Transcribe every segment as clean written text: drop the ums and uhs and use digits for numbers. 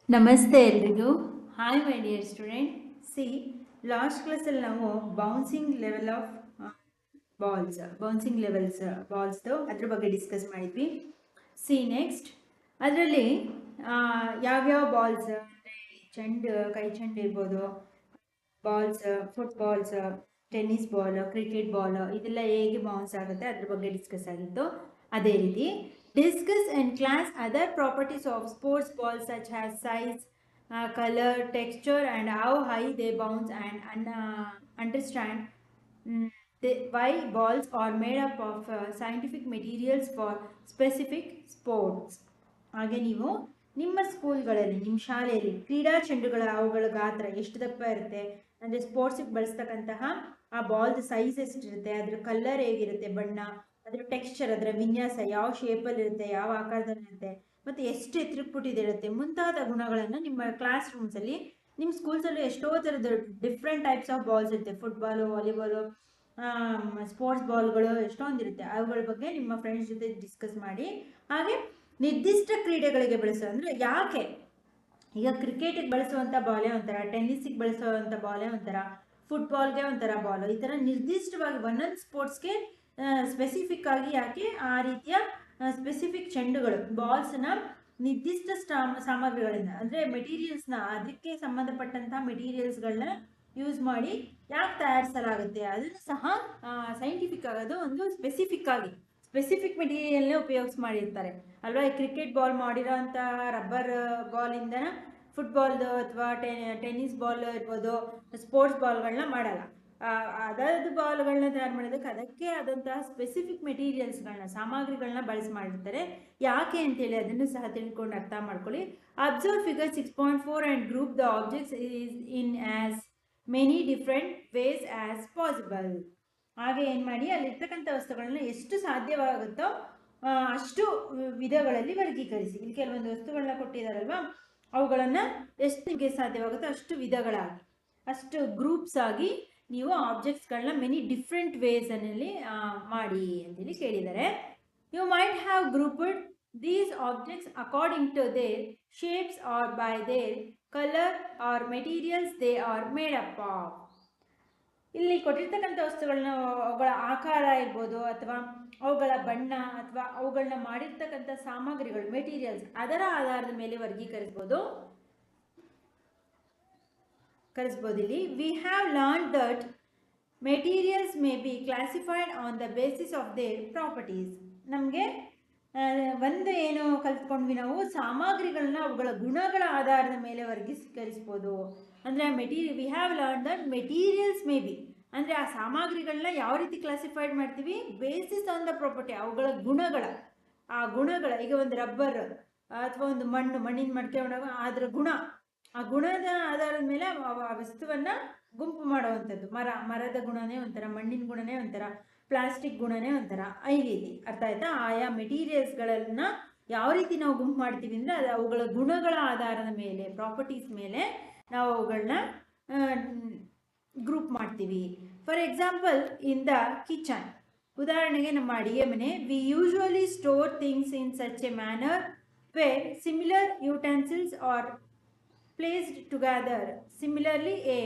ನಮಸ್ತೆ ಎಲ್ರಿಗೂ. Hi my dear student. See, last ಕ್ಲಾಸಲ್ಲಿ ನಾವು bouncing level of bouncing levels ಬಾಲ್ಸ್ದು ಅದ್ರ ಬಗ್ಗೆ ಡಿಸ್ಕಸ್ ಮಾಡಿದ್ವಿ. ಸಿ ನೆಕ್ಸ್ಟ್ ಅದರಲ್ಲಿ ಯಾವ್ಯಾವ ಬಾಲ್ಸ್ ಅಂದರೆ ಚೆಂಡು, ಕೈ ಚೆಂಡು ಇರ್ಬೋದು, balls, footballs, tennis ball, cricket ball, ಇದೆಲ್ಲ ಹೇಗೆ ಬೌನ್ಸ್ ಆಗುತ್ತೆ ಅದ್ರ ಬಗ್ಗೆ ಡಿಸ್ಕಸ್ ಆಗಿತ್ತು. ಅದೇ ರೀತಿ discuss and class other properties of sports balls such has size, colour, texture and how high they bounce and understand why balls are made up of scientific materials for specific sports. ಹಾಗೆ ನೀವು ನಿಮ್ಮ ಸ್ಕೂಲ್ಗಳಲ್ಲಿ, ನಿಮ್ಮ ಶಾಲೆಯಲ್ಲಿ ಕ್ರೀಡಾ ಚೆಂಡುಗಳ ಅವುಗಳ ಗಾತ್ರ ಎಷ್ಟು ದಪ್ಪ ಇರುತ್ತೆ, ಅಂದರೆ ಸ್ಪೋರ್ಟ್ಸಿಗೆ ಬಳಸ್ತಕ್ಕಂತಹ ಆ ಬಾಲ್ದು ಸೈಜ್ ಎಷ್ಟಿರುತ್ತೆ, ಅದ್ರ ಕಲರ್ ಹೇಗಿರುತ್ತೆ, ಬಣ್ಣ, ಅದ್ರ ಟೆಕ್ಸ್ಚರ್, ಅದರ ವಿನ್ಯಾಸ ಯಾವ ಶೇಪಲ್ಲಿ ಇರುತ್ತೆ, ಯಾವ ಆಕಾರದಲ್ಲಿ ಇರುತ್ತೆ, ಮತ್ತು ಎಷ್ಟು ಎತ್ತರಕ್ಕೆ ಪುಟ್ಟಿದಿರುತ್ತೆ, ಮುಂತಾದ ಗುಣಗಳನ್ನು ನಿಮ್ಮ ಕ್ಲಾಸ್ ರೂಮ್ಸಲ್ಲಿ, ನಿಮ್ಮ ಸ್ಕೂಲ್ಸಲ್ಲಿ ಎಷ್ಟೋ ಥರದ ಡಿಫ್ರೆಂಟ್ ಟೈಪ್ಸ್ ಆಫ್ ಬಾಲ್ಸ್ ಇರುತ್ತೆ. ಫುಟ್ಬಾಲು, ವಾಲಿಬಾಲು, ಸ್ಪೋರ್ಟ್ಸ್ ಬಾಲ್ಗಳು ಎಷ್ಟೊಂದಿರುತ್ತೆ. ಅವುಗಳ ಬಗ್ಗೆ ನಿಮ್ಮ ಫ್ರೆಂಡ್ಸ್ ಜೊತೆ ಡಿಸ್ಕಸ್ ಮಾಡಿ. ಹಾಗೆ ನಿರ್ದಿಷ್ಟ ಕ್ರೀಡೆಗಳಿಗೆ ಬಳಸೋ ಅಂದರೆ ಯಾಕೆ, ಈಗ ಕ್ರಿಕೆಟಿಗೆ ಬಳಸುವಂಥ ಬಾಲೇ ಒಂಥರ, ಟೆನ್ನಿಸಿಗೆ ಬಳಸುವಂಥ ಬಾಲೇ ಒಂಥರ, ಫುಟ್ಬಾಲ್ಗೆ ಒಂಥರ ಬಾಲು, ಈ ಥರ ನಿರ್ದಿಷ್ಟವಾಗಿ ಒಂದೊಂದು ಸ್ಪೋರ್ಟ್ಸ್ಗೆ ಸ್ಪೆಸಿಫಿಕ್ ಆಗಿ ಯಾಕೆ ಆ ರೀತಿಯ ಸ್ಪೆಸಿಫಿಕ್ ಚೆಂಡುಗಳು, ಬಾಲ್ಸ್ನ ನಿರ್ದಿಷ್ಟ ಸಾಮಗ್ರಿಗಳಿಂದ ಅಂದರೆ ಮೆಟೀರಿಯಲ್ಸ್ನ, ಅದಕ್ಕೆ ಸಂಬಂಧಪಟ್ಟಂತಹ ಮೆಟೀರಿಯಲ್ಸ್ಗಳನ್ನ ಯೂಸ್ ಮಾಡಿ ಯಾಕೆ ತಯಾರಿಸಲಾಗುತ್ತೆ, ಅದನ್ನು ಸಹ ಸೈಂಟಿಫಿಕ್ ಆಗೋದು ಒಂದು ಸ್ಪೆಸಿಫಿಕ್ ಮೆಟೀರಿಯಲ್ನೇ ಉಪಯೋಗಿಸಿ ಮಾಡಿರ್ತಾರೆ ಅಲ್ವಾ. ಈ ಕ್ರಿಕೆಟ್ ಬಾಲ್ ಮಾಡಿರೋ ಅಂಥ ರಬ್ಬರ್ ಬಾಲಿಂದ ಫುಟ್ಬಾಲ್ದು ಅಥವಾ ಟೆನ್ನಿಸ್ ಬಾಲ್ ಇರ್ಬೋದು, ಸ್ಪೋರ್ಟ್ಸ್ ಬಾಲ್ಗಳನ್ನ ಮಾಡಲ್ಲ. ಅದರದ್ದು ಬಾಲ್ಗಳನ್ನ ತಯಾರು ಮಾಡೋದಕ್ಕೆ ಅದಕ್ಕೆ ಆದಂತಹ ಸ್ಪೆಸಿಫಿಕ್ ಮೆಟೀರಿಯಲ್ಸ್ಗಳನ್ನ, ಸಾಮಗ್ರಿಗಳನ್ನ ಬಳಸಿ ಮಾಡಿರ್ತಾರೆ. ಯಾಕೆ ಅಂತೇಳಿ ಅದನ್ನು ಸಹ ತಿಳ್ಕೊಂಡು ಅರ್ಥ ಮಾಡ್ಕೊಳ್ಳಿ. Observe figure 6.4 and group the objects is in as many different ways as possible. ಹಾಗೆ ಏನು ಮಾಡಿ, ಅಲ್ಲಿರ್ತಕ್ಕಂಥ ವಸ್ತುಗಳನ್ನ ಎಷ್ಟು ಸಾಧ್ಯವಾಗುತ್ತೋ ಅಷ್ಟು ವಿಧಗಳಲ್ಲಿ ವರ್ಗೀಕರಿಸಿ. ಇಲ್ಲಿ ಕೆಲವೊಂದು ವಸ್ತುಗಳನ್ನ ಕೊಟ್ಟಿದ್ದಾರಲ್ವ, ಅವುಗಳನ್ನು ಎಷ್ಟು ನಿಮಗೆ ಸಾಧ್ಯವಾಗುತ್ತೋ ಅಷ್ಟು ವಿಧಗಳಾಗಿ, ಅಷ್ಟು ಗ್ರೂಪ್ಸ್ ಆಗಿ ನೀವು ಆಬ್ಜೆಕ್ಟ್ಸ್ಗಳನ್ನ ಮೆನಿ ಡಿಫ್ರೆಂಟ್ ವೇಸಲ್ಲಿ ಮಾಡಿ ಅಂತೇಳಿ ಕೇಳಿದ್ದಾರೆ. You might have grouped these objects according to their shapes or by their color or materials they are made up of. ಇಲ್ಲಿ ಕೊಟ್ಟಿರ್ತಕ್ಕಂಥ ವಸ್ತುಗಳನ್ನ ಅವುಗಳ ಆಕಾರ ಇರ್ಬೋದು, ಅಥವಾ ಅವುಗಳ ಬಣ್ಣ, ಅಥವಾ ಅವುಗಳನ್ನ ಮಾಡಿರ್ತಕ್ಕಂಥ ಸಾಮಗ್ರಿಗಳು, ಮೆಟೀರಿಯಲ್ಸ್, ಅದರ ಆಧಾರದ ಮೇಲೆ ವರ್ಗೀಕರಿಸ್ಬೋದು. ಇಲ್ಲಿ we have learn that materials may be classified on the basis of their properties. ನಮಗೆ ಒಂದು ಏನು ಕಲ್ತ್ಕೊಂಡ್ವಿ ನಾವು, ಸಾಮಗ್ರಿಗಳನ್ನ ಅವುಗಳ ಗುಣಗಳ ಆಧಾರದ ಮೇಲೆ ವರ್ಗೀಕರಿಸ್ಬೋದು. ಅಂದರೆ we have learn that materials may be, ಅಂದರೆ ಆ ಸಾಮಗ್ರಿಗಳನ್ನ ಯಾವ ರೀತಿ ಕ್ಲಾಸಿಫೈಡ್ ಮಾಡ್ತೀವಿ, ಬೇಸಿಸ್ ಆನ್ ದ ಪ್ರಾಪರ್ಟಿ, ಅವುಗಳ ಗುಣಗಳ, ಆ ಗುಣಗಳ, ಈಗ ಒಂದು ರಬ್ಬರ್ ಅಥವಾ ಒಂದು ಮಣ್ಣಿನ ಮಡಿಕೆ ಒಳಗೆ ಅದರ ಗುಣ, ಆ ಗುಣದ ಆಧಾರದ ಮೇಲೆ ಆ ವಸ್ತುವನ್ನು ಗುಂಪು ಮಾಡುವಂಥದ್ದು. ಮರದ ಗುಣನೇ ಒಂಥರ, ಮಣ್ಣಿನ ಗುಣನೇ ಒಂಥರ, ಪ್ಲಾಸ್ಟಿಕ್ ಗುಣನೇ ಒಂಥರ, ಈ ರೀತಿ. ಅರ್ಥ ಆಯ್ತಾ? ಆಯಾ ಮೆಟೀರಿಯಲ್ಸ್ಗಳನ್ನ ಯಾವ ರೀತಿ ನಾವು ಗುಂಪು ಮಾಡ್ತೀವಿ ಅಂದರೆ ಅದು ಅವುಗಳ ಗುಣಗಳ ಆಧಾರದ ಮೇಲೆ, ಪ್ರಾಪರ್ಟೀಸ್ ಮೇಲೆ ನಾವು ಅವುಗಳನ್ನ ಗ್ರೂಪ್ ಮಾಡ್ತೀವಿ. For example, in the kitchen, ಉದಾಹರಣೆಗೆ ನಮ್ಮ ಅಡಿಗೆ ಮನೆ, we usually store things in such a manner where similar utensils are placed together. Similarly, a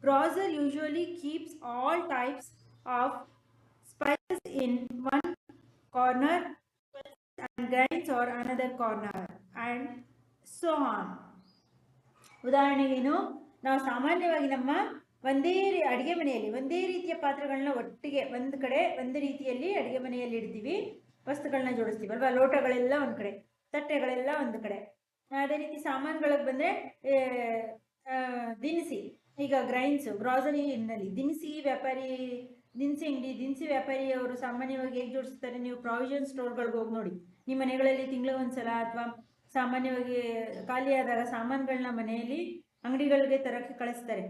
browser usually keeps all types of spices in one corner and grains or another corner, and so on. ಉದಾಹರಣೆಗೇನು, ನಾವು ಸಾಮಾನ್ಯವಾಗಿ ನಮ್ಮ ಒಂದೇ ಅಡುಗೆ ಮನೆಯಲ್ಲಿ ಒಂದೇ ರೀತಿಯ ಪಾತ್ರೆಗಳನ್ನ ಒಟ್ಟಿಗೆ ಒಂದು ಕಡೆ ಒಂದು ರೀತಿಯಲ್ಲಿ ಅಡುಗೆ ಮನೆಯಲ್ಲಿ ಇಡ್ತೀವಿ, ವಸ್ತುಗಳನ್ನ ಜೋಡಿಸ್ತೀವಿ ಅಲ್ವಾ. ಲೋಟಗಳೆಲ್ಲ ಒಂದು ಕಡೆ, ತಟ್ಟೆಗಳೆಲ್ಲ ಒಂದು ಕಡೆ. ಅದೇ ರೀತಿ ಸಾಮಾನುಗಳಿಗೆ ಬಂದರೆ ದಿನಸಿ, ಈಗ ಗ್ರೈನ್ಸು, ಗ್ರಾಸರಿನಲ್ಲಿ ದಿನಸಿ ವ್ಯಾಪಾರಿ ಅವರು ಸಾಮಾನ್ಯವಾಗಿ ಹೇಗೆ ಜೋಡಿಸ್ತಾರೆ, ನೀವು ಪ್ರಾವಿಷನ್ ಸ್ಟೋರ್ಗಳಿಗೆ ಹೋಗಿ ನೋಡಿ, ನಿಮ್ಮ ಮನೆಗಳಲ್ಲಿ ತಿಂಗಳು ಒಂದ್ಸಲ ಅಥವಾ ಸಾಮಾನ್ಯವಾಗಿ ಖಾಲಿಯಾದಾಗ ಸಾಮಾನುಗಳನ್ನ ಮನೆಯಲ್ಲಿ ಅಂಗಡಿಗಳಿಗೆ ತರಕ್ಕೆ ಕಳಿಸ್ತಾರೆ.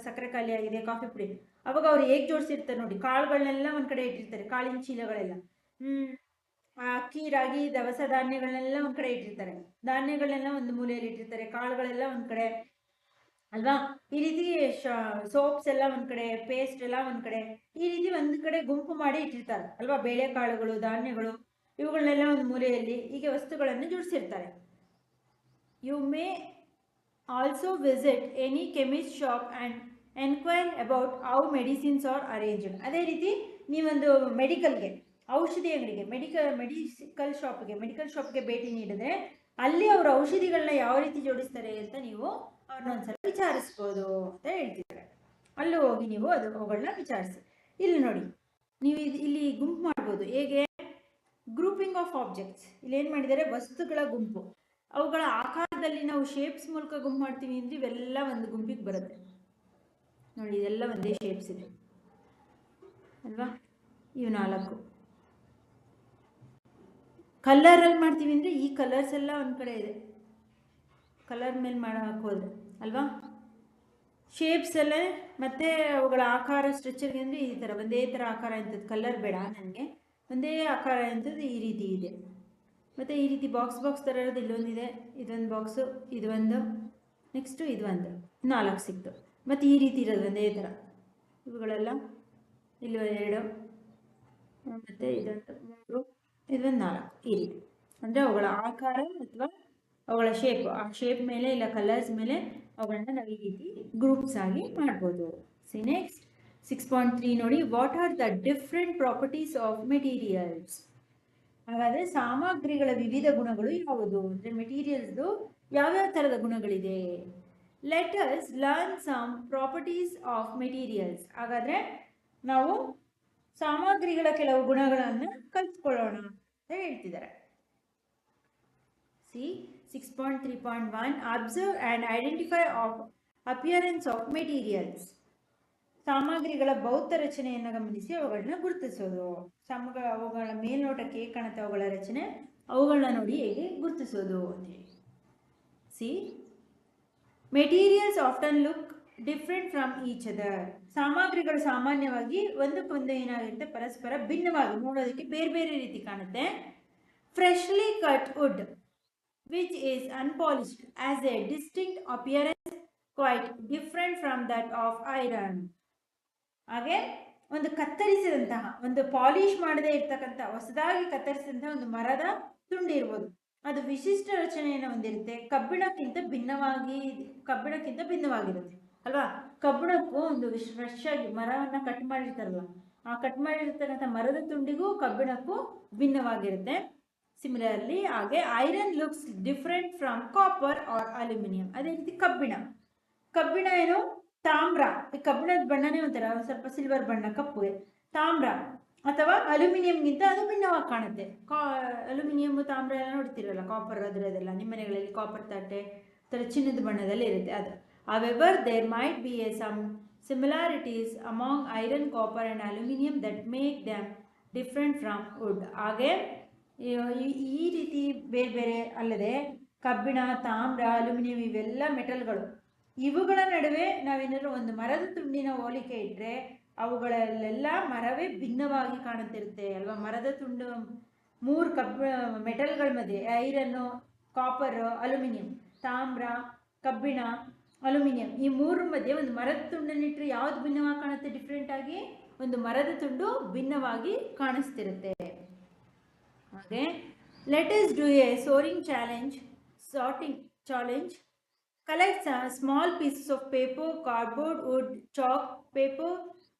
ಸಕ್ಕರೆ ಖಾಲಿ ಆಗಿದೆ, ಕಾಫಿ ಪುಡಿ, ಅವಾಗ ಅವ್ರು ಹೇಗೆ ಜೋಡಿಸಿರ್ತಾರೆ ನೋಡಿ, ಕಾಳುಗಳನ್ನೆಲ್ಲ ಒಂದು ಕಡೆ ಇಟ್ಟಿರ್ತಾರೆ, ಕಾಳಿನ ಚೀಲಗಳೆಲ್ಲ, ಅಕ್ಕಿ, ರಾಗಿ, ದವಸ ಧಾನ್ಯಗಳನ್ನೆಲ್ಲ ಒಂದು ಕಡೆ ಇಟ್ಟಿರ್ತಾರೆ, ಧಾನ್ಯಗಳನ್ನೆಲ್ಲ ಒಂದು ಮೂಲೆಯಲ್ಲಿ ಇಟ್ಟಿರ್ತಾರೆ, ಕಾಳುಗಳೆಲ್ಲ ಒಂದು ಕಡೆ ಅಲ್ವಾ. ಈ ರೀತಿ ಸೋಪ್ಸ್ ಎಲ್ಲ ಒಂದು ಕಡೆ, ಪೇಸ್ಟ್ ಎಲ್ಲ ಒಂದು ಕಡೆ, ಈ ರೀತಿ ಒಂದು ಕಡೆ ಗುಂಪು ಮಾಡಿ ಇಟ್ಟಿರ್ತಾರೆ ಅಲ್ವಾ. ಬೇಳೆಕಾಳುಗಳು, ಧಾನ್ಯಗಳು, ಇವುಗಳನ್ನೆಲ್ಲ ಒಂದು ಮೂಲೆಯಲ್ಲಿ ಹೀಗೆ ವಸ್ತುಗಳನ್ನು ಜೋಡಿಸಿರ್ತಾರೆ. You may also visit any chemist shop and enquire about how medicines are arranged. ಅದೇ ರೀತಿ ನೀವೊಂದು ಮೆಡಿಕಲ್ಗೆ, ಔಷಧಿ ಅಂಗಡಿಗೆ, ಮೆಡಿಕಲ್ ಶಾಪ್ಗೆ ಭೇಟಿ ನೀಡಿದ್ರೆ ಅಲ್ಲಿ ಅವರು ಔಷಧಿಗಳನ್ನ ಯಾವ ರೀತಿ ಜೋಡಿಸ್ತಾರೆ ಅಂತ ನೀವು ಅವ್ರನ್ನೊಂದ್ಸಲ ವಿಚಾರಿಸ್ಬೋದು ಅಂತ ಹೇಳ್ತಿದ್ದಾರೆ. ಅಲ್ಲಿ ಹೋಗಿ ನೀವು ಅವುಗಳನ್ನ ವಿಚಾರಿಸಿ. ಇಲ್ಲಿ ನೋಡಿ, ನೀವು ಇಲ್ಲಿ ಗುಂಪು ಮಾಡ್ಬೋದು. ಹೇಗೆ? Grouping of objects. ಇಲ್ಲಿ ಏನು ಮಾಡಿದ್ದಾರೆ? ವಸ್ತುಗಳ ಗುಂಪು. ಅವುಗಳ ಆಕಾರದಲ್ಲಿ ನಾವು ಶೇಪ್ಸ್ ಮೂಲಕ ಗುಂಪು ಮಾಡ್ತೀವಿ ಅಂದರೆ ಇವೆಲ್ಲ ಒಂದು ಗುಂಪಿಗೆ ಬರುತ್ತೆ. ನೋಡಿ, ಇದೆಲ್ಲ ಒಂದೇ ಶೇಪ್ಸ್ ಇದೆ ಅಲ್ವಾ? ಇವು 4. ಕಲರಲ್ಲಿ ಮಾಡ್ತೀವಿ ಅಂದರೆ ಈ ಕಲರ್ಸ್ ಎಲ್ಲ ಒಂದು ಕಡೆ ಇದೆ, ಕಲರ್ ಮೇಲೆ ಹಾಕೋದು ಅಲ್ವಾ? ಶೇಪ್ಸ್ ಎಲ್ಲ ಮತ್ತು ಅವುಗಳ ಆಕಾರ ಸ್ಟ್ರಕ್ಚರ್ಗೆ ಅಂದರೆ ಈ ಥರ ಒಂದೇ ಥರ ಆಕಾರ ಅಂಥದ್ದು. ಕಲರ್ ಬೇಡ ನನಗೆ, ಒಂದೇ ಆಕಾರ ಅಂಥದ್ದು ಈ ರೀತಿ ಇದೆ. ಮತ್ತು ಈ ರೀತಿ ಬಾಕ್ಸ್ ಥರ ಇರೋದು ಇಲ್ಲೊಂದಿದೆ, ಇದೊಂದು ಬಾಕ್ಸು, ಇದು ಒಂದು, ನೆಕ್ಸ್ಟು ಇದು ಒಂದು, 4 ಸಿಕ್ತು. ಮತ್ತು ಈ ರೀತಿ ಇರೋದು ಒಂದೇ ಥರ. ಇವುಗಳೆಲ್ಲ ಇಲ್ಲಿ 2, ಮತ್ತು ಇದೊಂದು 3, ಇದೊಂದು 4, ಈ ರೀತಿ. ಅಂದರೆ ಅವುಗಳ ಆಕಾರ ಅಥವಾ ಅವುಗಳ ಶೇಪ್, ಆ ಶೇಪ್ ಮೇಲೆ ಇಲ್ಲ ಕಲರ್ಸ್ ಮೇಲೆ ಅವುಗಳನ್ನ ನಾವು ಈ ರೀತಿ ಗ್ರೂಪ್ಸ್ ಆಗಿ ಮಾಡ್ಬೋದು. ಸಿ ನೆಕ್ಸ್ಟ್ 6.3 ನೋಡಿ, what are the different properties of materials. ಹಾಗಾದರೆ ಸಾಮಗ್ರಿಗಳ ವಿವಿಧ ಗುಣಗಳು ಯಾವುದು ಅಂದರೆ ಮೆಟೀರಿಯಲ್ಸ್ದು ಯಾವ್ಯಾವ ಥರದ ಗುಣಗಳಿದೆ. Let us learn some properties of materials. ಹಾಗಾದರೆ ನಾವು ಸಾಮಗ್ರಿಗಳ ಕೆಲವು ಗುಣಗಳನ್ನು ಕಲಿತ್ಕೊಳ್ಳೋಣ ಅಂತ ಹೇಳ್ತಿದ್ದಾರೆ. See 6.3.1 observe and identify of appearance of materials. ಸಾಮಗ್ರಿಗಳ ಭೌತ ರಚನೆಯನ್ನು ಗಮನಿಸಿ ಅವುಗಳನ್ನ ಗುರುತಿಸೋದು. ಅವುಗಳ ಮೇಲ್ನೋಟಕ್ಕೆ ಹೇಗೆ ಕಾಣುತ್ತೆ ಅವುಗಳ ರಚನೆ, ಅವುಗಳನ್ನ ನೋಡಿ ಹೇಗೆ ಗುರುತಿಸೋದು ಅಂತೇಳಿ. C materials often look different from each other. ಸಾಮಗ್ರಿಗಳು ಸಾಮಾನ್ಯವಾಗಿ ಒಂದಕ್ಕೊಂದು ಏನಾಗಿರುತ್ತೆ, ಪರಸ್ಪರ ಭಿನ್ನವಾಗಿ, ನೋಡೋದಕ್ಕೆ ಬೇರೆ ಬೇರೆ ರೀತಿ ಕಾಣುತ್ತೆ. Freshly cut wood which is unpolished has a distinct appearance quite different from that of iron. ಹಾಗೆ ಒಂದು ಕತ್ತರಿಸಿದಂತಹ, ಒಂದು ಪಾಲಿಶ್ ಮಾಡದೇ ಇರ್ತಕ್ಕಂಥ, ಹೊಸದಾಗಿ ಕತ್ತರಿಸಿದಂತಹ ಒಂದು ಮರದ ತುಂಡು ಇರ್ಬೋದು, ಅದು ವಿಶಿಷ್ಟ ರಚನೆಯನ್ನು ಹೊಂದಿರುತ್ತೆ. ಕಬ್ಬಿಣಕ್ಕಿಂತ ಭಿನ್ನವಾಗಿರುತ್ತೆ ಅಲ್ವಾ? ಕಬ್ಬಿಣಕ್ಕೂ ಒಂದು ಫ್ರೆಶ್ ಆಗಿ ಮರವನ್ನು ಕಟ್ ಮಾಡಿರ್ತಾರಲ್ಲ, ಆ ಕಟ್ ಮಾಡಿರ್ತಕ್ಕಂಥ ಮರದ ತುಂಡಿಗೂ ಕಬ್ಬಿಣಕ್ಕೂ ಭಿನ್ನವಾಗಿರುತ್ತೆ. ಸಿಮಿಲರ್ಲಿ ಹಾಗೆ iron looks different from copper or aluminium. ಅದೇ ರೀತಿ ಕಬ್ಬಿಣ ಏನು, ತಾಮ್ರ, ಈ ಕಬ್ಬಿಣದ ಬಣ್ಣನೇ ಒಂಥರ ಸ್ವಲ್ಪ ಸಿಲ್ವರ್ ಬಣ್ಣ, ಕಪ್ಪು ತಾಮ್ರ ಅಥವಾ ಅಲ್ಯೂಮಿನಿಯಂಗಿಂತ ಅದು ಭಿನ್ನವಾಗಿ ಕಾಣುತ್ತೆ. ಅಲ್ಯೂಮಿನಿಯಂ, ತಾಮ್ರ ಎಲ್ಲ ನೋಡ್ತಿರಲ್ಲ, ಕಾಪರ್ ಅದರದೆಲ್ಲ ನಿಮ್ಮ ಮನೆಗಳಲ್ಲಿ ಕಾಪರ್ ತಟ್ಟೆ ಥರ ಚಿನ್ನದ ಬಣ್ಣದಲ್ಲಿ ಇರುತ್ತೆ ಅದು. However, there might be some similarities among iron, copper and aluminum that make them different from wood. ಹಾಗೆ ಈ ರೀತಿ ಬೇರೆ ಬೇರೆ ಅಲ್ಲದೆ ಕಬ್ಬಿಣ, ತಾಮ್ರ, ಅಲ್ಯೂಮಿನಿಯಂ ಇವೆಲ್ಲ ಮೆಟಲ್ಗಳು, ಇವುಗಳ ನಡುವೆ ನಾವೇನಾದರೂ ಒಂದು ಮರದ ತುಂಡಿನ ಹೋಲಿಕೆ ಇಟ್ಟರೆ ಅವುಗಳಲ್ಲೆಲ್ಲ ಮರವೇ ಭಿನ್ನವಾಗಿ ಕಾಣುತ್ತಿರುತ್ತೆ ಅಲ್ವಾ? ಮರದ ತುಂಡು 3 ಮೆಟಲ್ಗಳ ಮಧ್ಯೆ, ಐರನ್ನು, ಕಾಪರ್, ಅಲ್ಯೂಮಿನಿಯಂ, ತಾಮ್ರ, ಕಬ್ಬಿಣ, ಅಲ್ಯೂಮಿನಿಯಂ, ಈ 3 ಮಧ್ಯೆ ಒಂದು ಮರದ ತುಂಡನ್ನಿಟ್ಟರೆ ಯಾವ್ದು ಭಿನ್ನವಾಗಿ ಕಾಣುತ್ತೆ? ಡಿಫ್ರೆಂಟ್ ಆಗಿ ಒಂದು ಮರದ ತುಂಡು ಭಿನ್ನವಾಗಿ ಕಾಣಿಸ್ತಿರುತ್ತೆ. ಹಾಗೆ let us do A sorting challenge. Collect small pieces of paper, cardboard, wood, chalk, paper,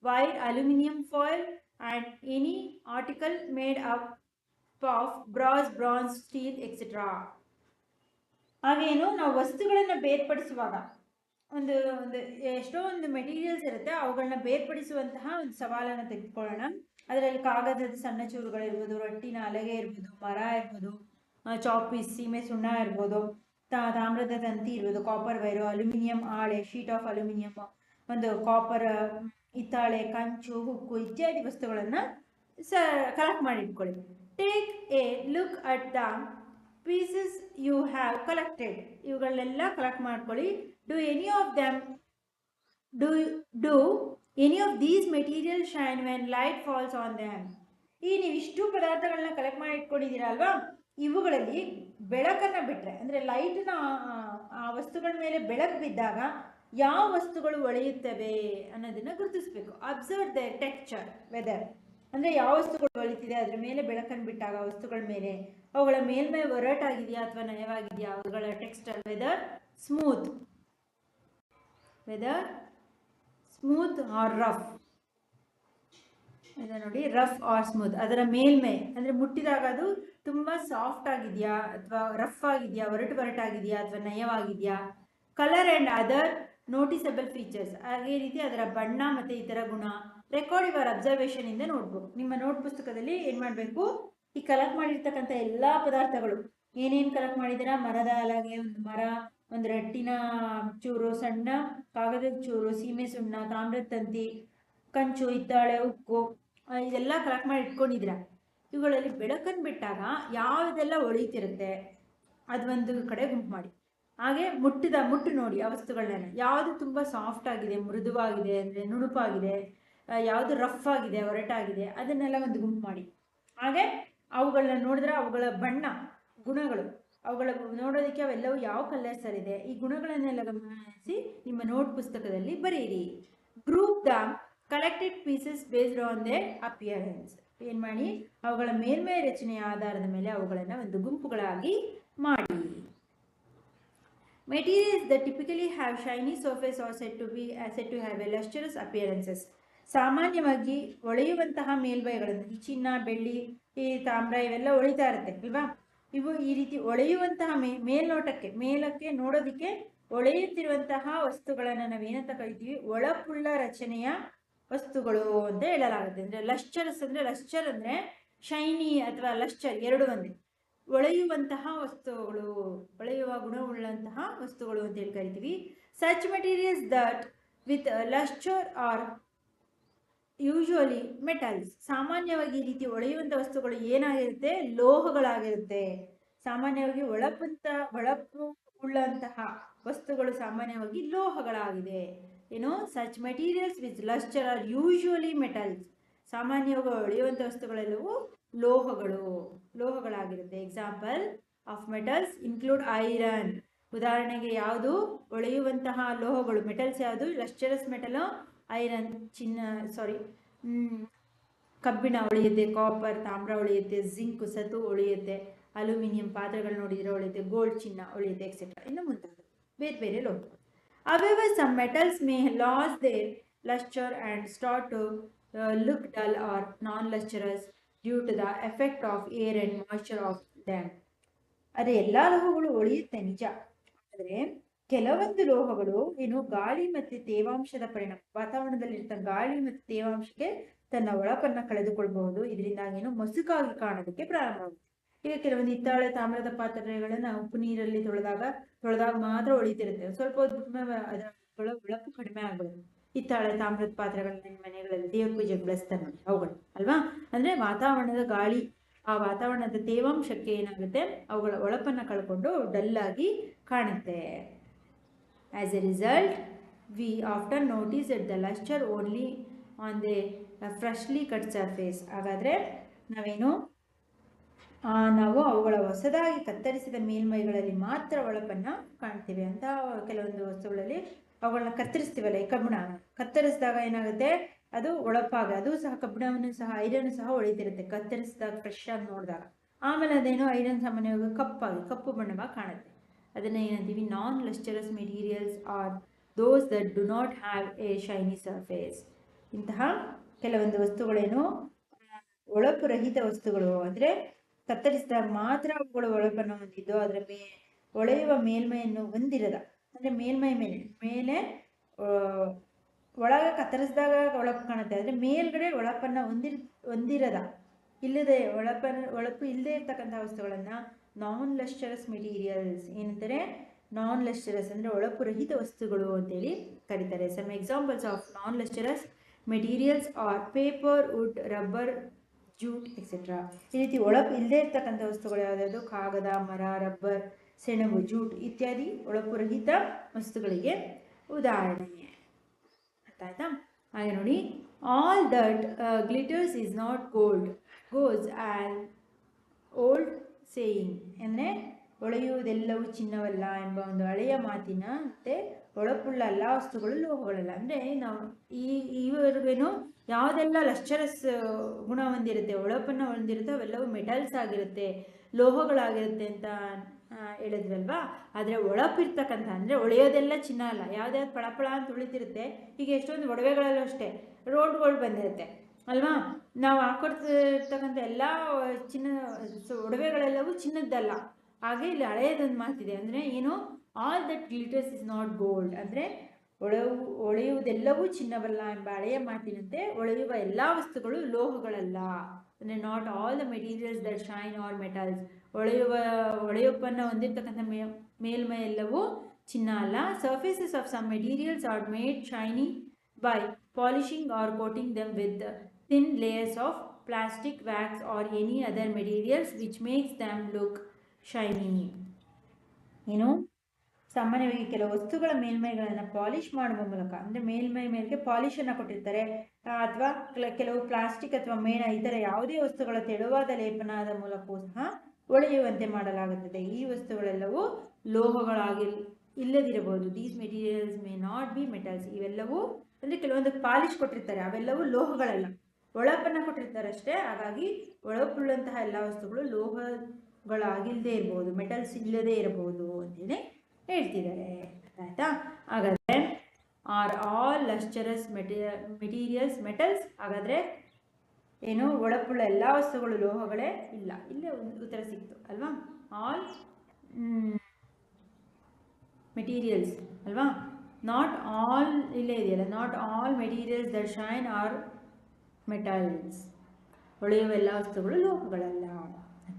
wire, aluminum foil and any article made up of brass, bronze, steel, etc. ಹಾಗೇನು ನಾವು ವಸ್ತುಗಳನ್ನು ಬೇರ್ಪಡಿಸುವಾಗ ಒಂದು ಎಷ್ಟೋ ಒಂದು ಮೆಟೀರಿಯಲ್ಸ್ ಇರುತ್ತೆ, ಅವುಗಳನ್ನ ಬೇರ್ಪಡಿಸುವಂತಹ ಒಂದು ಸವಾಲನ್ನು ತೆಗೆದುಕೊಳ್ಳೋಣ. ಅದರಲ್ಲಿ ಕಾಗದದ ಸಣ್ಣ ಚೂರುಗಳಿರ್ಬೋದು, ರೊಟ್ಟಿನ ಹಲಗೆ ಇರ್ಬೋದು, ಮರ ಇರ್ಬೋದು, ಚಾಪೀಸ್, ಸೀಮೆ ಸುಣ್ಣ ಇರ್ಬೋದು, ತಾಮ್ರದ ತಂತಿ ಇರ್ಬೋದು, ಕಾಪರ್ ವೈರು, ಅಲ್ಯೂಮಿನಿಯಂ ಹಾಳೆ, ಶೀಟ್ ಆಫ್ ಅಲ್ಯೂಮಿನಿಯಂ, ಒಂದು ಕಾಪರ್ ಹಿತ್ತಾಳೆ, ಕಂಚು, ಹುಕ್ಕು ಇತ್ಯಾದಿ ವಸ್ತುಗಳನ್ನು ಕಲೆಕ್ಟ್ ಮಾಡಿ ಇಟ್ಕೊಳ್ಳಿ. Take a look at the pieces you have collected. ಇವುಗಳನ್ನೆಲ್ಲ ಕಲೆಕ್ಟ್ ಮಾಡ್ಕೊಳ್ಳಿ. Do any of these materials shine when light falls on them? ಈ ನೀವು ಇಷ್ಟು ಪದಾರ್ಥಗಳನ್ನ ಕಲೆಕ್ಟ್ ಮಾಡಿ ಇಟ್ಕೊಂಡಿದ್ದೀರಾ ಅಲ್ವಾ, ಇವುಗಳಲ್ಲಿ ಬೆಳಕನ್ನು ಬಿಟ್ಟರೆ ಅಂದರೆ ಲೈಟ್ನ ಆ ವಸ್ತುಗಳ ಮೇಲೆ ಬೆಳಕು ಬಿದ್ದಾಗ ಯಾವ ವಸ್ತುಗಳು ಹೊಳೆಯುತ್ತವೆ ಅನ್ನೋದನ್ನು ಗುರುತಿಸಬೇಕು. ಅಬ್ಸರ್ವ್ ದ ಟೆಕ್ಸ್ಚರ್ ವೆದರ್, ಅಂದರೆ ಯಾವ ವಸ್ತುಗಳು ಹೊಳಿತಿದೆ ಅದರ ಮೇಲೆ ಬೆಳಕನ್ನು ಬಿಟ್ಟಾಗ ವಸ್ತುಗಳ ಮೇಲೆ ಅವುಗಳ ಮೇಲ್ಮೈ ಒರಟಾಗಿದೆಯಾ ಅಥವಾ ನಯವಾಗಿದೆಯಾ, ಅವುಗಳ texture whether smooth whether smooth or rough. ಇದು ನೋಡಿ, ರಫ್ ಆರ್ ಸ್ಮೂತ್, ಅದರ ಮೇಲ್ಮೈ ಅಂದರೆ ಮುಟ್ಟಿದಾಗ ಅದು ತುಂಬ ಸಾಫ್ಟ್ ಆಗಿದೆಯಾ ಅಥವಾ ರಫ್ ಆಗಿದೆಯಾ, ಒರಟಾಗಿದೆಯಾ ಅಥವಾ ನಯವಾಗಿದೆಯಾ. Colour and other noticeable features, ಅದೇ ರೀತಿ ಅದರ ಬಣ್ಣ ಮತ್ತು ಇತರ ಗುಣ. ರೆಕಾರ್ಡ್ ಯುವರ್ ಅಬ್ಸರ್ವೇಷನ್ ಇಂದ ನೋಟ್ಬುಕ್, ನಿಮ್ಮ ನೋಟ್ ಪುಸ್ತಕದಲ್ಲಿ ಏನು ಮಾಡಬೇಕು, ಈ ಕಲೆಕ್ಟ್ ಮಾಡಿರ್ತಕ್ಕಂಥ ಎಲ್ಲ ಪದಾರ್ಥಗಳು ಏನೇನು ಕಲೆಕ್ಟ್ ಮಾಡಿದ್ದೀರಾ, ಮರದ ಹಲಗೆ, ಒಂದು ಮರ, ಒಂದು ರಟ್ಟಿನ ಚೂರು, ಸಣ್ಣ ಕಾಗದದ ಚೂರು, ಸೀಮೆ ಸುಣ್ಣ, ತಾಮ್ರದ ತಂತಿ, ಕಂಚು, ಹಿತ್ತಾಳೆ, ಉಕ್ಕು, ಇದೆಲ್ಲ ಕಲೆಕ್ಟ್ ಮಾಡಿ ಇಟ್ಕೊಂಡಿದ್ದೀರಾ. ಇವುಗಳಲ್ಲಿ ಬೆಳಕನ್ನು ಬಿಟ್ಟಾಗ ಯಾವುದೆಲ್ಲ ಒಳಿತಿರುತ್ತೆ ಅದು ಒಂದು ಕಡೆ ಗುಂಪು ಮಾಡಿ. ಹಾಗೆ ಮುಟ್ಟು ನೋಡಿ ಆ ವಸ್ತುಗಳನ್ನ, ಯಾವುದು ತುಂಬ ಸಾಫ್ಟ್ ಆಗಿದೆ, ಮೃದುವಾಗಿದೆ ಅಂದರೆ ನುಣುಪಾಗಿದೆ, ಯಾವುದು ರಫ್ ಆಗಿದೆ, ಒರಟಾಗಿದೆ, ಅದನ್ನೆಲ್ಲ ಒಂದು ಗುಂಪು ಮಾಡಿ. ಹಾಗೆ ಅವುಗಳನ್ನ ನೋಡಿದ್ರೆ ಅವುಗಳ ಬಣ್ಣ, ಗುಣಗಳು, ಅವುಗಳ ನೋಡೋದಕ್ಕೆ ಅವೆಲ್ಲವೂ ಯಾವ ಕಲರ್ಸಲ್ಲಿದೆ, ಈ ಗುಣಗಳನ್ನೆಲ್ಲ ಗಮನಿಸಿ ನಿಮ್ಮ ನೋಟ್ ಪುಸ್ತಕದಲ್ಲಿ ಬರೆಯಿರಿ. Group the collected pieces based on there appearance, ಏನು ಮಾಡಿ ಅವುಗಳ ಮೇಲ್ಮೈ ರಚನೆಯ ಆಧಾರದ ಮೇಲೆ ಅವುಗಳನ್ನು ಒಂದು ಗುಂಪುಗಳಾಗಿ ಮಾಡಿ. Materials that typically have shiny surface are said to have a lustrous appearances. ಸಾಮಾನ್ಯವಾಗಿ ಹೊಳೆಯುವಂತಹ ಮೇಲ್ಮೈಗಳನ್ನು, ಈ ಚಿನ್ನ, ಬೆಳ್ಳಿ, ಈ ತಾಮ್ರ ಇವೆಲ್ಲ ಹೊಳಿತಾ ಇರುತ್ತೆ ಅಲ್ವಾ, ಇವು ಈ ರೀತಿ ಹೊಳೆಯುವಂತಹ ಮೇಲಕ್ಕೆ ನೋಡೋದಕ್ಕೆ ಹೊಳೆಯುತ್ತಿರುವಂತಹ ವಸ್ತುಗಳನ್ನು ನಾವೇನಂತ ಕರಿತೀವಿ, ಒಳಪುಳ್ಳ ರಚನೆಯ ವಸ್ತುಗಳು ಅಂತ ಹೇಳಲಾಗುತ್ತೆ. ಅಂದರೆ ಲಶ್ಚರಸ್ ಅಂದರೆ, ಲಶ್ಚರ್ ಅಂದರೆ ಶೈನಿ ಅಥವಾ ಲಶ್ಚರ್ ಎರಡು ಒಂದೇ. ಹೊಳೆಯುವಂತಹ ವಸ್ತುಗಳು, ಹೊಳೆಯುವ ಗುಣವುಳ್ಳಂತಹ ವಸ್ತುಗಳು ಅಂತ ಹೇಳಿ ಕರಿತೀವಿ. Such materials that with lustre are usually metals, ಸಾಮಾನ್ಯವಾಗಿ ಈ ರೀತಿ ಹೊಳೆಯುವಂಥ ವಸ್ತುಗಳು ಏನಾಗಿರುತ್ತೆ, ಲೋಹಗಳಾಗಿರುತ್ತೆ. ಸಾಮಾನ್ಯವಾಗಿ ಹೊಳಪು ಉಳ್ಳಂತಹ ವಸ್ತುಗಳು ಸಾಮಾನ್ಯವಾಗಿ ಲೋಹಗಳಾಗಿದೆ. ಏನು, such materials with lustre are usually metals, ಸಾಮಾನ್ಯವಾಗಿ ಹೊಳೆಯುವಂಥ ವಸ್ತುಗಳೆಲ್ಲವೂ ಲೋಹಗಳಾಗಿರುತ್ತೆ. Example of metals include iron, ಉದಾಹರಣೆಗೆ ಯಾವುದು ಹೊಳೆಯುವಂತಹ ಲೋಹಗಳು, ಮೆಟಲ್ಸ್ ಯಾವುದು, ಲಶ್ಚರಸ್ ಮೆಟಲು ಐರನ್, ಕಬ್ಬಿಣ ಹೊಳೆಯುತ್ತೆ, ಕಾಪರ್ ತಾಮ್ರ ಹೊಳೆಯುತ್ತೆ, ಜಿಂಕ್ ಸತು ಹೊಳೆಯುತ್ತೆ, ಅಲ್ಯೂಮಿನಿಯಂ ಪಾತ್ರೆಗಳು ನೋಡಿದರೆ ಹೊಳೆಯುತ್ತೆ, ಗೋಲ್ಡ್ ಚಿನ್ನ ಹೊಳೆಯುತ್ತೆ, ಎಕ್ಸೆಟ್ರಾ. ಇನ್ನು ಮುಂತಾದ ಬೇರೆ ಬೇರೆ ಲೋಹ. However, some metals may lose their luster and start to look dull or non-lustrous due to the effect of air and moisture of them. ಅದೇ ಎಲ್ಲ ಲೋಹಗಳು ಹೊಳೆಯುತ್ತೆ ನಿಜ, ಆದರೆ ಕೆಲವೊಂದು ಲೋಹಗಳು ಏನು, ಗಾಳಿ ಮತ್ತು ತೇವಾಂಶದ ಪರಿಣಾಮ, ವಾತಾವರಣದಲ್ಲಿರ್ತ ಗಾಳಿ ಮತ್ತು ತೇವಾಂಶಕ್ಕೆ ತನ್ನ ಹೊಳಪನ್ನು ಕಳೆದುಕೊಳ್ಬಹುದು. ಇದರಿಂದಾಗಿ ಏನು, ಮಸುಕಾಗಿ ಕಾಣೋದಕ್ಕೆ ಪ್ರಾರಂಭವಾಗುತ್ತೆ. ಈಗ ಕೆಲವೊಂದು ಹಿತ್ತಾಳೆ ತಾಮ್ರದ ಪಾತ್ರೆಗಳನ್ನ ಉಪ್ಪು ನೀರಲ್ಲಿ ತೊಳೆದಾಗ ಮಾತ್ರ ಹೊಳಿತಿರುತ್ತೆ, ಸ್ವಲ್ಪ ಅದರ ಹೊಳಪು ಕಡಿಮೆ ಆಗ್ಬೋದು. ಹಿತ್ತಾಳೆ ತಾಮ್ರದ ಪಾತ್ರೆಗಳನ್ನ ನಿಮ್ಮ ಮನೆಗಳಲ್ಲಿ ದೇವ್ರ ಪೂಜೆಗೆ ಬಳಸ್ತಾರೆ ನೋಡಿ, ಅವುಗಳು ಅಲ್ವಾ. ಅಂದ್ರೆ ವಾತಾವರಣದ ಗಾಳಿ, ಆ ವಾತಾವರಣದ ತೇವಾಂಶಕ್ಕೆ ಏನಾಗುತ್ತೆ, ಅವುಗಳ ಹೊಳಪನ್ನು ಕಳ್ಕೊಂಡು ಡಲ್ಲಾಗಿ ಕಾಣುತ್ತೆ. As a result we after notice it the lustre only on the freshly cut surface. ಹಾಗಾದರೆ ನಾವು ಅವುಗಳ ಹೊಸದಾಗಿ ಕತ್ತರಿಸಿದ ಮೇಲ್ಮೈಗಳಲ್ಲಿ ಮಾತ್ರ ಹೊಳಪನ್ನು ಕಾಣ್ತೀವಿ ಅಂತ. ಕೆಲವೊಂದು ವಸ್ತುಗಳಲ್ಲಿ ಅವುಗಳನ್ನ ಕತ್ತರಿಸ್ತೀವಲ್ಲ, ಈ ಕಬ್ಬಿಣ ಕತ್ತರಿಸಿದಾಗ ಏನಾಗುತ್ತೆ, ಅದು ಒಳಪಾಗ, ಅದು ಸಹ ಕಬ್ಬಿಣವನ್ನು ಸಹ ಐರನ್ ಸಹ ಹೊಳಿತಿರುತ್ತೆ ಕತ್ತರಿಸಿದಾಗ, ಫ್ರೆಶ್ ಆಗಿ ನೋಡಿದಾಗ. ಆಮೇಲೆ ಅದೇನೋ ಐರನ್ ಸಾಮಾನ್ಯವಾಗಿ ಕಪ್ಪು ಬಣ್ಣವಾಗಿ ಕಾಣುತ್ತೆ. ಅದನ್ನು ಏನಂತೀವಿ, non lustrous materials are those that do not have a shiny surface. ಇಂತಹ ಕೆಲವೊಂದು ವಸ್ತುಗಳೇನು ಹೊಳಪು ರಹಿತ ವಸ್ತುಗಳು, ಅಂದರೆ ಕತ್ತರಿಸಿದಾಗ ಮಾತ್ರ ಅವುಗಳು ಹೊಳಪನ್ನು ಹೊಂದಿದ್ದು, ಅದರ ಹೊಳೆಯುವ ಮೇಲ್ಮೈಯನ್ನು ಹೊಂದಿರದ, ಅಂದರೆ ಮೇಲ್ಮೈ ಮೇಲೆ ಒಳಗೆ ಕತ್ತರಿಸಿದಾಗ ಹೊಳಪು ಕಾಣುತ್ತೆ, ಆದರೆ ಮೇಲ್ಗಡೆ ಹೊಳಪನ್ನು ಹೊಂದಿರದ ಇಲ್ಲದೆ ಹೊಳಪು ಇಲ್ಲದೆ ಇರ್ತಕ್ಕಂಥ ವಸ್ತುಗಳನ್ನು ನಾನ್ ಲಶ್ಚರಸ್ ಮೆಟೀರಿಯಲ್ಸ್ ಏನಂತಾರೆ, ನಾನ್ ಲಶ್ಚರಸ್ ಅಂದರೆ ಹೊಳಪು ರಹಿತ ವಸ್ತುಗಳು ಅಂತೇಳಿ ಕರೀತಾರೆ. Some examples of non lustrous materials are paper, wood, rubber, jute etcetera. ಈ ರೀತಿ ಹೊಳಪು ಇಲ್ಲದೆ ಇರ್ತಕ್ಕಂಥ ವಸ್ತುಗಳು ಯಾವುದಾದ್ರು, ಕಾಗದ, ಮರ, ರಬ್ಬರ್, ಸೆಣಬು, ಜೂಟ್ ಇತ್ಯಾದಿ ಹೊಳಪು ರಹಿತ ವಸ್ತುಗಳಿಗೆ ಉದಾಹರಣೆ. ಅರ್ಥ ಆಯ್ತಾ? ಹಾಗೆ ನೋಡಿ, all that glitters is not gold goes an old saying, ಅಂದರೆ ಹೊಳೆಯುವುದೆಲ್ಲವೂ ಚಿನ್ನವಲ್ಲ ಎಂಬ ಒಂದು ಹಳೆಯ ಮಾತಿನಂತೆ ಹೊಳಪುಳ್ಳ ಎಲ್ಲ ವಸ್ತುಗಳು ಲೋಹಗಳಲ್ಲ. ಅಂದರೆ ನಾವು ಈವರೆಗೇನು ಯಾವುದೆಲ್ಲ ಲಶ್ಚರಸ್ ಗುಣ ಹೊಂದಿರುತ್ತೆ, ಹೊಳಪನ್ನು ಹೊಂದಿರುತ್ತೆ, ಅವೆಲ್ಲವೂ ಮೆಟಲ್ಸ್ ಆಗಿರುತ್ತೆ, ಲೋಹಗಳಾಗಿರುತ್ತೆ ಅಂತ ಹೇಳಿದ್ವಲ್ವಾ. ಆದರೆ ಒಳಪಿರ್ತಕ್ಕಂಥ ಅಂದರೆ ಒಳೆಯೋದೆಲ್ಲ ಚಿನ್ನ ಅಲ್ಲ, ಯಾವ್ದಾವ್ದು ಪಳಪಳ ಅಂತ ಉಳಿತಿರುತ್ತೆ. ಈಗ ಎಷ್ಟೊಂದು ಒಡವೆಗಳಲ್ಲೂ ಅಷ್ಟೇ ರೋಡ್ಗಳು ಬಂದಿರುತ್ತೆ ಅಲ್ವಾ. ನಾವು ಹಾಕೊಡ್ತಿರ್ತಕ್ಕಂಥ ಎಲ್ಲ ಚಿನ್ನ ಒಡವೆಗಳೆಲ್ಲವೂ ಚಿನ್ನದ್ದಲ್ಲ. ಹಾಗೆ ಇಲ್ಲಿ ಹಳೆಯದೊಂದು ಮಾತಿದೆ, ಅಂದರೆ ಏನು, all that glitters is not gold, ಅಂದರೆ ಒಳೆಯುವುದೆಲ್ಲವೂ ಚಿನ್ನವಲ್ಲ ಎಂಬ ಹಳೆಯ ಮಾತಿನಂತೆ ಒಳೆಯುವ ಎಲ್ಲ ವಸ್ತುಗಳು ಲೋಹಗಳಲ್ಲ. ಅಂದರೆ not all the materials that shine are metals, ಒಳೆಯುಪ್ಪನ್ನು ಹೊಂದಿರತಕ್ಕಂಥ ಮೇಲ್ಮೈ ಎಲ್ಲವೂ ಚಿನ್ನ ಅಲ್ಲ. Surfaces of some materials are made shiny by polishing or coating them with thin layers of plastic, wax or any other materials which makes them look shiny. ಏನು, ಸಾಮಾನ್ಯವಾಗಿ ಕೆಲವು ವಸ್ತುಗಳ ಮೇಲ್ಮೈಗಳನ್ನು ಪಾಲಿಶ್ ಮಾಡುವ ಮೂಲಕ, ಅಂದರೆ ಮೇಲ್ಮೈ ಮೇಲ್ಗೆ ಪಾಲಿಶನ್ನು ಕೊಟ್ಟಿರ್ತಾರೆ, ಅಥವಾ ಕೆಲವು ಪ್ಲಾಸ್ಟಿಕ್ ಅಥವಾ ಮೇಣ ಇತರ ಯಾವುದೇ ವಸ್ತುಗಳ ತೆಳುವಾದ ಲೇಪನದ ಮೂಲಕವೂ ಸಹ ಒಳೆಯುವಂತೆ ಮಾಡಲಾಗುತ್ತದೆ. ಈ ವಸ್ತುಗಳೆಲ್ಲವೂ ಇಲ್ಲದಿರಬಹುದು. These materials may not be metals. ಇವೆಲ್ಲವೂ ಅಂದರೆ ಕೆಲವೊಂದು ಪಾಲಿಶ್ ಕೊಟ್ಟಿರ್ತಾರೆ, ಅವೆಲ್ಲವೂ ಲೋಹಗಳಲ್ಲ, ಒಳಪನ್ನ ಕೊಟ್ಟಿರ್ತಾರೆ ಅಷ್ಟೇ. ಹಾಗಾಗಿ ಒಳಪುಳ್ಳಂತಹ ಎಲ್ಲ ವಸ್ತುಗಳು ಲೋಹಗಳಾಗಿಲ್ಲದೆ ಇರಬಹುದು, ಮೆಟಲ್ಸ್ ಇಲ್ಲದೆ ಇರಬಹುದು ಅಂತೇಳಿ ಹೇಳ್ತಿದ್ದಾರೆ. ಆಯ್ತಾ? ಹಾಗಾದರೆ R all lustrous materials metals? ಹಾಗಾದರೆ ಏನು, ಒಳಪುಳ್ಳ ಎಲ್ಲ ವಸ್ತುಗಳು ಲೋಹಗಳೇ? ಇಲ್ಲ. ಇಲ್ಲೇ ಒಂದು ಉತ್ತರ ಸಿಕ್ತು ಅಲ್ವಾ. ಆಲ್ ಮೆಟೀರಿಯಲ್ಸ್ ಅಲ್ವಾ, ನಾಟ್ ಆಲ್, ಇಲ್ಲೇ ಇದೆಯಲ್ಲ, not all materials that shine are metals. ಹೊಳೆಯುವ ಎಲ್ಲ ವಸ್ತುಗಳು ಲೋಹಗಳಲ್ಲ.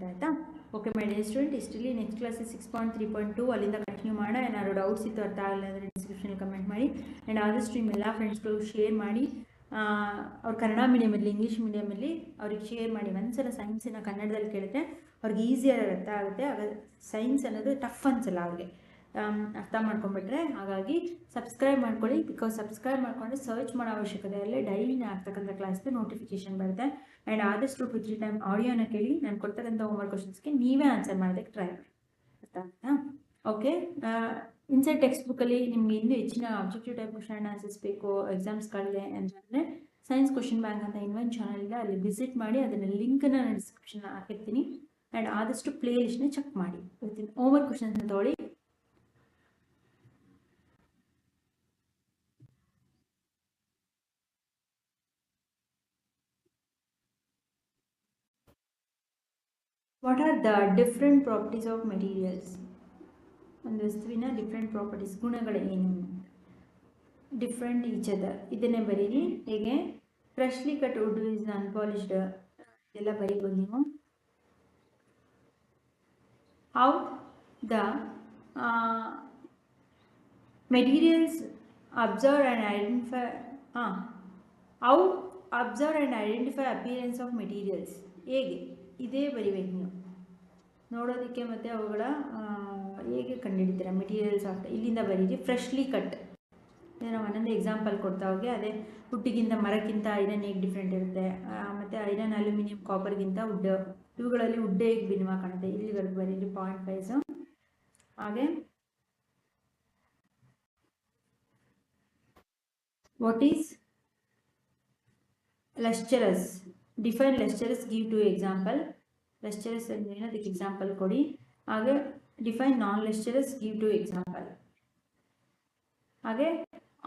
ಆಯ್ತಾ? ಓಕೆ ಮೈ ಡಿಯರ್ ಸ್ಟೂಡೆಂಟ್, ಇಷ್ಟರಲ್ಲಿ ನೆಕ್ಸ್ಟ್ ಕ್ಲಾಸ್ 6.3.2 ಅಲ್ಲಿಂದ ಕಂಟಿನ್ಯೂ ಮಾಡೋಣ. ಏನಾದ್ರು ಡೌಟ್ಸ್ ಇತ್ತು, ಅರ್ಥ ಆಗಲ್ಲ ಅಂದರೆ ಡಿಸ್ಕ್ರಿಪ್ಷನಲ್ಲಿ ಕಮೆಂಟ್ ಮಾಡಿ. ಆ್ಯಂಡ್ ಆದಷ್ಟು ನಿಮ್ಮ ಎಲ್ಲ ಫ್ರೆಂಡ್ಸ್ಗಳು ಶೇರ್ ಮಾಡಿ. ಅವ್ರು ಕನ್ನಡ ಮೀಡಿಯಮಲ್ಲಿ, ಇಂಗ್ಲೀಷ್ ಮೀಡಿಯಮಲ್ಲಿ ಅವ್ರಿಗೆ ಶೇರ್ ಮಾಡಿ. ಒಂದ್ಸಲ ಸೈನ್ಸನ್ನು ಕನ್ನಡದಲ್ಲಿ ಕೇಳಿದ್ರೆ ಅವ್ರಿಗೆ ಈಸಿಯಾಗಿ ಅರ್ಥ ಆಗುತ್ತೆ. ಆಗ ಸೈನ್ಸ್ ಅನ್ನೋದು ಟಫ್ ಅನ್ಸಲ್ಲ ಅವ್ರಿಗೆ, ಅರ್ಥ ಮಾಡ್ಕೊಂಡ್ಬಿಟ್ರೆ. ಹಾಗಾಗಿ ಸಬ್ಸ್ಕ್ರೈಬ್ ಮಾಡ್ಕೊಳ್ಳಿ. ಬಿಕಾಸ್ ಸಬ್ಸ್ಕ್ರೈಬ್ ಮಾಡಿಕೊಂಡ್ರೆ ಸರ್ಚ್ ಮಾಡೋ ಅವಶ್ಯಕತೆ ಇಲ್ಲ, ಡೈಲಿ ಆಗ್ತಕ್ಕಂಥ ಕ್ಲಾಸ್ದು ನೋಟಿಫಿಕೇಶನ್ ಬರುತ್ತೆ. ಆ್ಯಂಡ್ ಆದಷ್ಟು 2-3 ಟೈಮ್ ಆಡಿಯೋನ ಕೇಳಿ. ನಾನು ಕೊಡ್ತಕ್ಕಂಥ ಹೋಮ್ವರ್ಕ್ ಕ್ವಶನ್ಸ್ಗೆ ನೀವೇ ಆನ್ಸರ್ ಮಾಡೋದಕ್ಕೆ ಟ್ರೈ ಮಾಡಿ. ಅರ್ಥ ಆಯ್ತಾ? ಓಕೆ. ಇನ್ಸೈಡ್ ಟೆಕ್ಸ್ಟ್ ಬುಕ್ಕಲ್ಲಿ ನಿಮ್ಗೆ ಇನ್ನೂ ಹೆಚ್ಚಿನ objective type question and answers ಬೇಕು ಎಕ್ಸಾಮ್ಸ್ಗಳಿಗೆ ಅಂತಂದರೆ ಸೈನ್ಸ್ ಕ್ವಶನ್ ಬ್ಯಾಂಕ್ ಅಂತ ಇನ್ನೊಂದು ಚಾನಲ್ ಇದೆ, ಅಲ್ಲಿ ವಿಸಿಟ್ ಮಾಡಿ. ಅದನ್ನು ಲಿಂಕನ್ನು ನಾನು ಡಿಸ್ಕ್ರಿಪ್ಷನ್ ಹಾಕಿರ್ತೀನಿ. ಆ್ಯಂಡ್ ಆದಷ್ಟು ಪ್ಲೇ ಲಿಸ್ಟ್ನ ಚೆಕ್ ಮಾಡಿ. ಹೋಮ್ವರ್ಕ್ ಕ್ವಶನ್ಸ್ನ ತೊಗೊಳ್ಳಿ. What are the different properties of materials? ಒಂದು ವಸ್ತುವಿನ ಡಿಫ್ರೆಂಟ್ ಪ್ರಾಪರ್ಟೀಸ್, ಗುಣಗಳೇನು? ಡಿಫ್ರೆಂಟ್ ಈಚ್ ಅದರ್, ಇದನ್ನೇ ಬರೀರಿ. ಹೇಗೆ? Freshly cut wood is unpolished, ಇದೆಲ್ಲ ಬರೀಬೋದು ನೀವು. How the materials observe and identify how observe and identify appearance of materials. ಹೇಗೆ? ಇದೇ ಬರಿಬೇಕು ನೀವು ನೋಡೋದಕ್ಕೆ. ಮತ್ತು ಅವುಗಳ ಹೇಗೆ ಕಂಡುಹಿಡಿತೀರ ಮೆಟೀರಿಯಲ್ಸ್ ಆಫ್, ಇಲ್ಲಿಂದ ಬರೀರಿ. ಫ್ರೆಶ್ಲಿ ಕಟ್, ನಾವು ಒಂದೊಂದು ಎಕ್ಸಾಂಪಲ್ ಕೊಡ್ತಾ ಹೋಗಿ. ಅದೇ ವುಡ್ಗಿಂತ ಮರಕ್ಕಿಂತ ಐರನ್ ಹೇಗೆ ಡಿಫ್ರೆಂಟ್ ಇರುತ್ತೆ, ಮತ್ತು ಐರನ್ ಅಲ್ಯೂಮಿನಿಯಂ ಕಾಪರ್ಗಿಂತ ವುಡ್, ಇವುಗಳಲ್ಲಿ ವುಡ್ ಹೇಗೆ ಭಿನ್ನವಾಗಿ ಕಾಣುತ್ತೆ, ಇಲ್ಲಿವರೆಗೂ ಬರೀರಿ ಪಾಯಿಂಟ್ ವೈಸ್. ಹಾಗೆ what is lustrous? Define lustrous, give 2 example. Lustrous ಅಂದರೆ ಅದಕ್ಕೆ ಎಕ್ಸಾಂಪಲ್ ಕೊಡಿ. ಹಾಗೆ define non lustrous, give 2 example. ಹಾಗೆ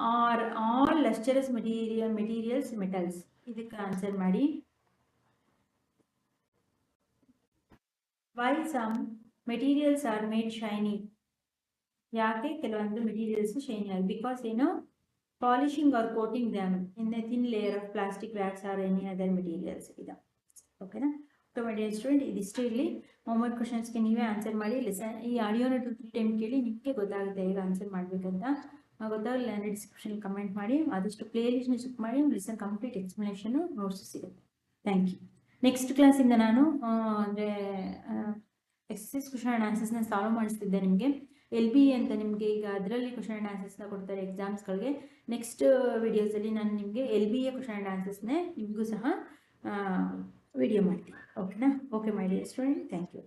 are all lustrous materials metals, ಇದಕ್ಕೆ ಆನ್ಸರ್ ಮಾಡಿ. Why some materials are made shiny? ಯಾಕೆ ಕೆಲವೊಂದು ಮೆಟೀರಿಯಲ್ಸ್ ಶೈನಿ ಆಗಿ? ಬಿಕಾಸ್ ಏನು, polishing or coating them in a thin layer of plastic, wax R any other materials. ಇದು ಓಕೆನಾ? So my dear student, ಇದಿಷ್ಟೇ ಇರಲಿ. ಹೋಮ್ವರ್ಕ್ ಕ್ವಶನ್ಸ್ಗೆ ನೀವೇ ಆನ್ಸರ್ ಮಾಡಿ. ಈ ಆಡಿಯೋನ 2-3 ಟೈಮ್ ಕೇಳಿ, ನಿಮಗೆ ಗೊತ್ತಾಗುತ್ತೆ ಹೇಗೆ ಆನ್ಸರ್ ಮಾಡಬೇಕಂತ. ಗೊತ್ತಾಗಲಿಲ್ಲ ಅಂದರೆ ಡಿಸ್ಕ್ರಿಪ್ಷನ್ ಕಮೆಂಟ್ ಮಾಡಿ. ಆದಷ್ಟು ಪ್ಲೇ ಲಿಸ್ಟ್ನ ಚೆಕ್ ಮಾಡಿ. ಲಿಸನ್ ಕಂಪ್ಲೀಟ್ ಎಕ್ಸ್ಪ್ಲನೇಷನು ನೋಟ್ಸ್ ಸಿಗುತ್ತೆ. Thank you. ನೆಕ್ಸ್ಟ್ ಕ್ಲಾಸಿಂದ ನಾನು ಅಂದರೆ ಎಕ್ಸಸೈಸ್ ಕ್ವಶನ್ ಆ್ಯಂಡ್ ಆನ್ಸರ್ಸ್ನ ಸಾಲ್ವ್ ಮಾಡಿಸ್ತಿದ್ದೆ ನಿಮಗೆ. LB ಅಂತ ನಿಮಗೆ ಈಗ ಅದರಲ್ಲಿ ಕ್ವಶನ್ ಆ್ಯಂಡ್ ಆನ್ಸರ್ಸ್ನ ಕೊಡ್ತಾರೆ ಎಕ್ಸಾಮ್ಸ್ಗಳಿಗೆ. ನೆಕ್ಸ್ಟ್ ವಿಡಿಯೋಸಲ್ಲಿ ನಾನು ನಿಮಗೆ LBA ಕ್ವಶನ್ ಆ್ಯಂಡ್ ಆನ್ಸರ್ಸ್ನೇ ನಿಮಗೂ ಸಹ ವಿಡಿಯೋ ಮಾಡ್ತೀನಿ. ಓಕೆನಾ? Okay my dear student, thank you.